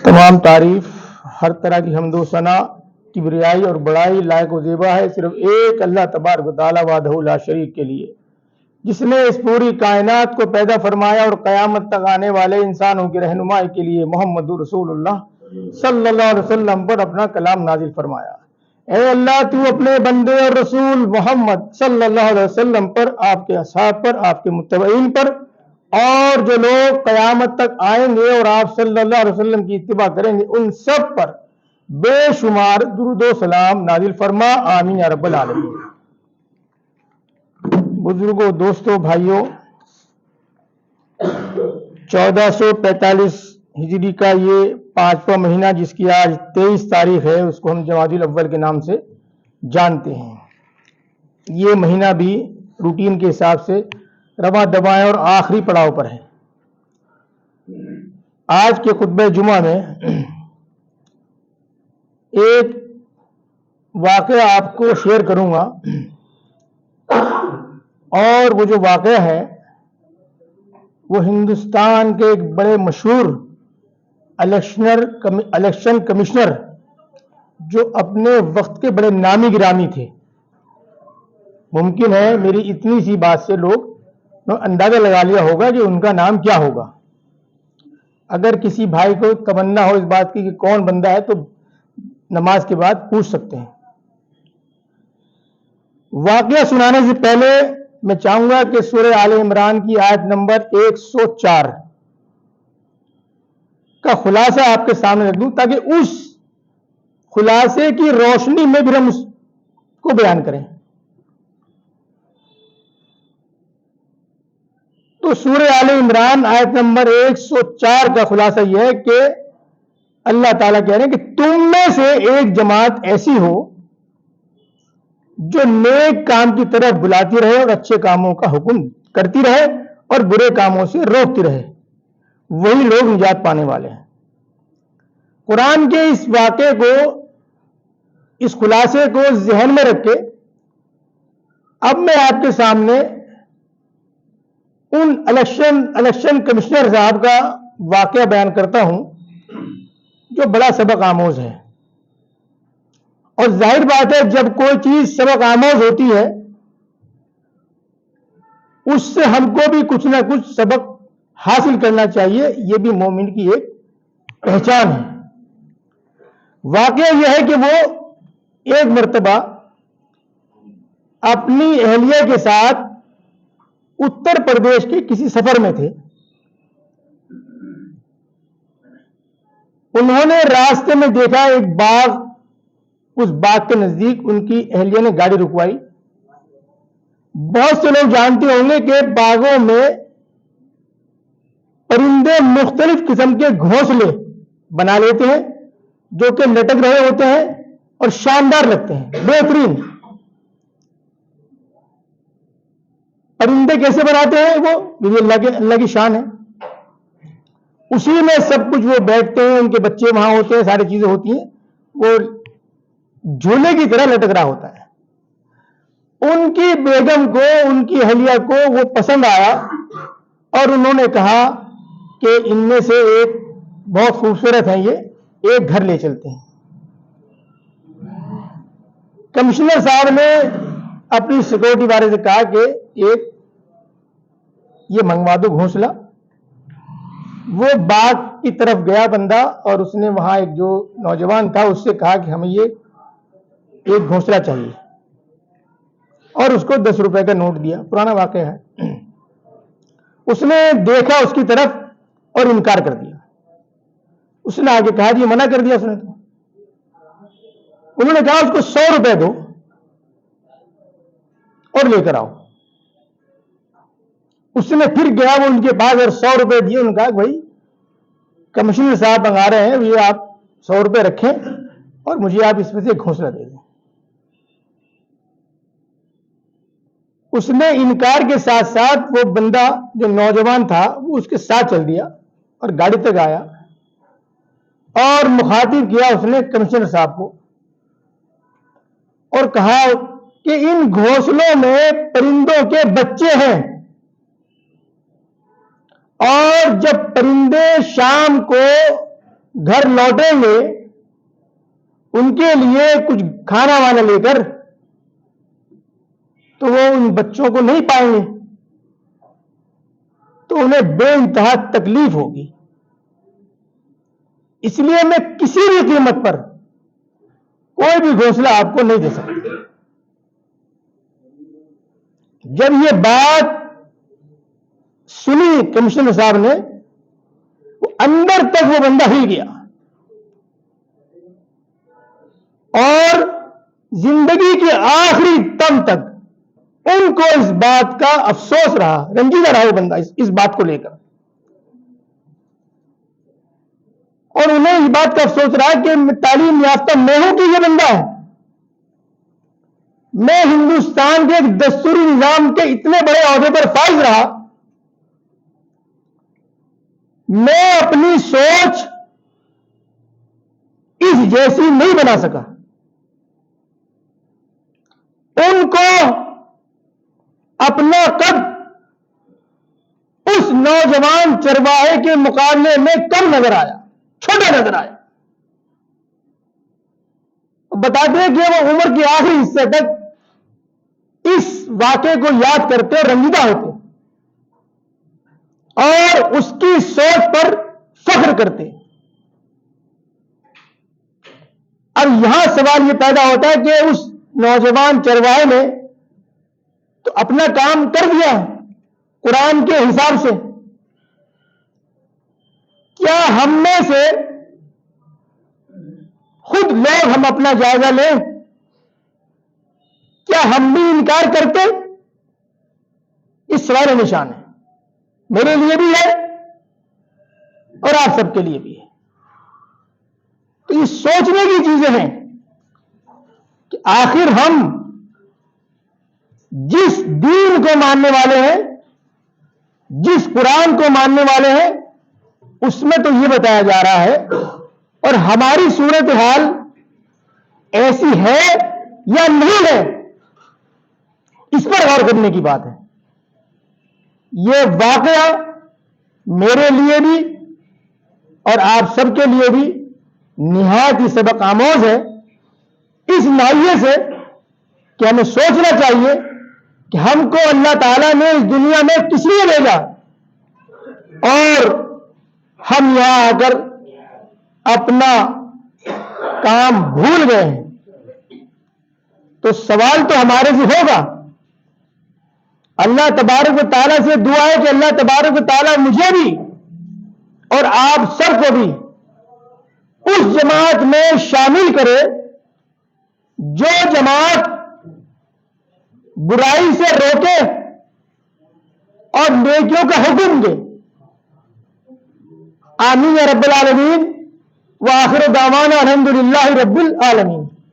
तमाम तारीफ, हर तरह की हम्द व सना, किबरियाई और बड़ाई लायक व ज़ेबा है सिर्फ एक अल्लाह तबारक व तआला वहदहू ला शरीक के लिए, जिसने इस पूरी कायनात को पैदा फरमाया और क़यामत तक आने वाले इंसानों की रहनुमाई के लिए मोहम्मद रसूलुल्लाह सल्लल्लाहु अलैहि वसल्लम पर अपना कलाम नाजिल फरमाया। ऐ अल्लाह, तू अपने बंदे और रसूल मोहम्मद सल्लल्लाहु अलैहि वसल्लम पर, आपके असहाब पर, आपके मुत्तबईन पर और जो लोग क़यामत तक आएंगे और आप सल्लल्लाहु अलैहि वसल्लम की इत्तिबा करेंगे, उन सब पर बेशुमार दुरूद व सलाम नाजिल फरमा। आमीन या रब्बल आलमीन। बुजुर्गों, दोस्तों, भाइयों, 1445 हिजरी का ये 5वां महीना, जिसकी आज 23 तारीख है, उसको हम जमादुल अव्वल के नाम से जानते हैं। ये महीना भी रूटीन के हिसाब से रवा दबाएं और आखिरी पड़ाव पर है। आज के खुतबे जुमा में एक वाक़या आपको शेयर करूंगा, और वो जो वाक़या है वो हिंदुस्तान के एक बड़े मशहूर इलेक्शन कमिश्नर, जो अपने वक्त के बड़े नामी गिरामी थे। मुमकिन है मेरी इतनी सी बात से लोग अंदाजा लगा लिया होगा कि उनका नाम क्या होगा। अगर किसी भाई को तमन्ना हो इस बात की कि कौन बंदा है, तो नमाज के बाद पूछ सकते हैं। वाक़या सुनाने से पहले मैं चाहूंगा कि सूरह आले इमरान की आयत नंबर 104 का खुलासा आपके सामने रख दूं, ताकि उस खुलासे की रोशनी में भी हम उसको बयान करें। तो सूरह आले इमरान आयत नंबर 104 का खुलासा यह है कि अल्लाह ताला कह रहे हैं कि तुम में से एक जमात ऐसी हो जो नेक काम की तरफ बुलाती रहे और अच्छे कामों का हुक्म करती रहे और बुरे कामों से रोकती रहे, वही लोग निजात पाने वाले हैं। कुरान के इस वाक़े को, इस खुलासे को ज़हन में रख के अब मैं आपके सामने उन इलेक्शन कमिश्नर साहब का वाक़या बयान करता हूं, जो बड़ा सबक आमोज है। और जाहिर बात है, जब कोई चीज सबक आमोज होती है, उससे हमको भी कुछ ना कुछ सबक हासिल करना चाहिए। यह भी मोमिन की एक पहचान है। वाक़या यह है कि वो एक मर्तबा अपनी अहलिया के साथ उत्तर प्रदेश के किसी सफर में थे। उन्होंने रास्ते में देखा एक बाग, उस बाग के नजदीक उनकी अहलिया ने गाड़ी रुकवाई। बहुत से लोग जानते होंगे कि बागों में परिंदे मुख्तलिफ किस्म के घोंसले बना लेते हैं, जो कि लटक रहे होते हैं और शानदार लगते हैं, बेहतरीन। परिंदे कैसे बनाते हैं वो अल्लाह की शान है। उसी में सब कुछ वो बैठते हैं, उनके बच्चे वहां होते हैं, सारी चीजें होती हैं। वो झूले की तरह लटक रहा होता है। उनकी बेगम को, उनकी अहलिया को वो पसंद आया और उन्होंने कहा कि इनमें से एक बहुत खूबसूरत है, ये एक घर ले चलते हैं। कमिश्नर साहब ने अपनी सिक्योरिटी वाले से कहा कि एक ये मंगवा दो घोंसला। वो बाग की तरफ गया बंदा, और उसने वहां एक जो नौजवान था उससे कहा कि हमें ये एक घोंसला चाहिए, और उसको 10 रुपए का नोट दिया। पुराना वाकया है। उसने देखा उसकी तरफ और इनकार कर दिया। उसने आगे कहा, जी मना कर दिया उसने तो। उन्होंने कहा उसको 100 रुपए दो और लेकर आओ। उसने फिर गया वो उनके पास और 100 रुपए दिए। उन्होंने कहा, भाई कमिश्नर साहब मंगा रहे हैं, ये आप 100 रुपए रखें और मुझे आप इसमें से घोंसला दे दें। उसने इनकार के साथ साथ वो बंदा जो नौजवान था वो उसके साथ चल दिया और गाड़ी तक आया और मुखातिब किया उसने कमिश्नर साहब को और कहा कि इन घोंसलों में परिंदों के बच्चे हैं اور جب پرندے شام کو گھر لوٹیں گے ان کے لیے کچھ کھانا وانا لے کر، تو وہ ان بچوں کو نہیں پائیں گے، تو انہیں بے انتہا تکلیف ہوگی۔ اس لیے میں کسی بھی قیمت پر کوئی بھی گھونسلہ آپ کو نہیں دے سکتا۔ جب یہ بات سنی کمشنر صاحب نے، وہ اندر تک وہ بندہ ہل گیا اور زندگی کے آخری دم تک ان کو اس بات کا افسوس رہا، رنجیدہ رہا وہ بندہ اس بات کو لے کر، اور انہیں اس بات کا افسوس رہا کہ تعلیم یافتہ میں ہوں کہ یہ بندہ ہے، میں ہندوستان کے ایک دستوری نظام کے اتنے بڑے عہدے پر فائز رہا، میں اپنی سوچ اس جیسی نہیں بنا سکا۔ ان کو اپنا قد اس نوجوان چرواہے کے مقابلے میں کم نظر آیا، چھوٹا نظر آیا۔ بتاتے ہیں کہ وہ عمر کے آخری حصے تک اس واقعے کو یاد کرتے اور رنجیدہ ہوتے اور اس کی سوچ پر فخر کرتے۔ اب یہاں سوال یہ پیدا ہوتا ہے کہ اس نوجوان چرواہے نے تو اپنا کام کر دیا قرآن کے حساب سے، کیا ہم میں سے خود لوگ ہم اپنا جائزہ لیں؟ کیا ہم بھی انکار کرتے؟ اس سوال نشان ہے، میرے لیے بھی ہے اور آپ سب کے لیے بھی ہے۔ تو یہ سوچنے کی چیزیں ہیں کہ آخر ہم جس دین کو ماننے والے ہیں، جس قرآن کو ماننے والے ہیں، اس میں تو یہ بتایا جا رہا ہے، اور ہماری صورتحال ایسی ہے یا نہیں ہے، اس پر غور کرنے کی بات ہے۔ یہ واقعہ میرے لیے بھی اور آپ سب کے لیے بھی نہایت ہی سبق آموز ہے، اس ناحیے سے کہ ہمیں سوچنا چاہیے کہ ہم کو اللہ تعالیٰ نے اس دنیا میں کس لیے بھیجا، اور ہم یہاں آ کر اپنا کام بھول گئے ہیں۔ تو سوال تو ہمارے سے ہوگا۔ اللہ تبارک و تعالیٰ سے دعا ہے کہ اللہ تبارک و تعالیٰ مجھے بھی اور آپ سب کو بھی اس جماعت میں شامل کرے جو جماعت برائی سے روکے اور نیکیوں کا حکم دے۔ آمین یا رب العالمین، وآخر دعوانا الحمدللہ رب العالمین۔